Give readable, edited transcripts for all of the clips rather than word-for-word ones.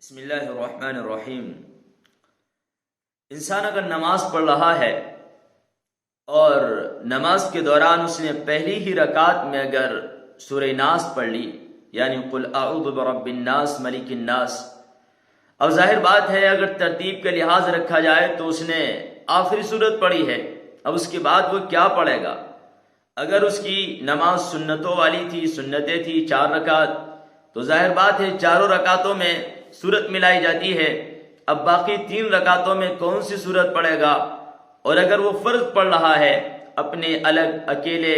بسم اللہ الرحمن الرحیم۔ انسان اگر نماز پڑھ رہا ہے اور نماز کے دوران اس نے پہلی ہی رکعت میں اگر سورہ ناس پڑھ لی، یعنی قل اعوذ برب الناس ملک الناس، اب ظاہر بات ہے اگر ترتیب کا لحاظ رکھا جائے تو اس نے آخری صورت پڑھی ہے، اب اس کے بعد وہ کیا پڑھے گا؟ اگر اس کی نماز سنتوں والی تھی، سنتیں تھی 4 رکعت، تو ظاہر بات ہے چاروں رکعتوں میں صورت ملائی جاتی ہے، اب باقی 3 رکعتوں میں کون سی صورت پڑھے گا؟ اور اگر وہ فرض پڑھ رہا ہے اپنے الگ اکیلے،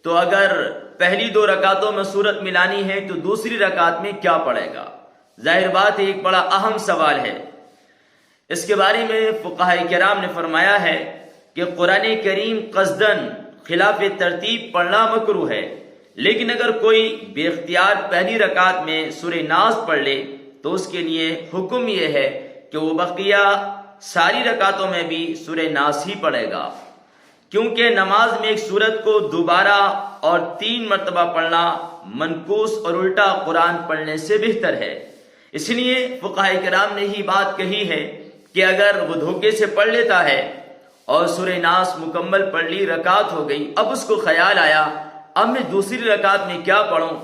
تو اگر پہلی 2 رکعتوں میں صورت ملانی ہے تو دوسری رکعت میں کیا پڑھے گا؟ ظاہر بات ہے ایک بڑا اہم سوال ہے۔ اس کے بارے میں فقہاء کرام نے فرمایا ہے کہ قرآن کریم قصداً خلاف ترتیب پڑھنا مکروہ ہے، لیکن اگر کوئی بے اختیار پہلی رکعت میں سورہ ناس پڑھ لے تو اس کے لیے حکم یہ ہے کہ وہ بقیہ ساری رکعتوں میں بھی سورہ ناس ہی پڑھے گا، کیونکہ نماز میں ایک سورت کو دوبارہ اور 3 مرتبہ پڑھنا منقوص اور الٹا قرآن پڑھنے سے بہتر ہے۔ اس لیے فقہاء کرام نے ہی بات کہی ہے کہ اگر وہ دھوکے سے پڑھ لیتا ہے اور سورہ ناس مکمل پڑھ لی، رکعت ہو گئی، اب اس کو خیال آیا اب میں دوسری رکعت میں کیا پڑھوں،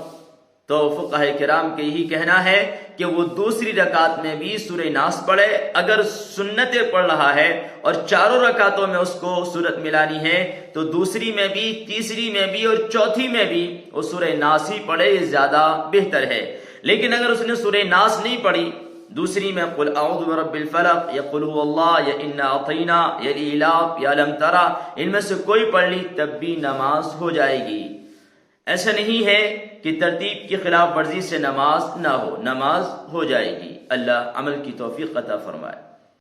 تو فقہاء کرام کا یہی کہنا ہے کہ وہ دوسری رکعت میں بھی سورہ ناس پڑھے۔ اگر سنتیں پڑھ رہا ہے اور چاروں رکعتوں میں اس کو سورت ملانی ہے تو دوسری میں بھی، تیسری میں بھی اور چوتھی میں بھی وہ سورہ ناس ہی پڑھے، یہ زیادہ بہتر ہے۔ لیکن اگر اس نے سورہ ناس نہیں پڑھی، دوسری میں قل اعوذ برب الفلق یا قل هو اللہ یا انا اعطینا یا الاف یا لم ترى، ان میں سے کوئی پڑھ لی تب بھی نماز ہو جائے گی۔ ایسا نہیں ہے کہ ترتیب کی خلاف ورزی سے نماز نہ ہو، نماز ہو جائے گی۔ اللہ عمل کی توفیق عطا فرمائے۔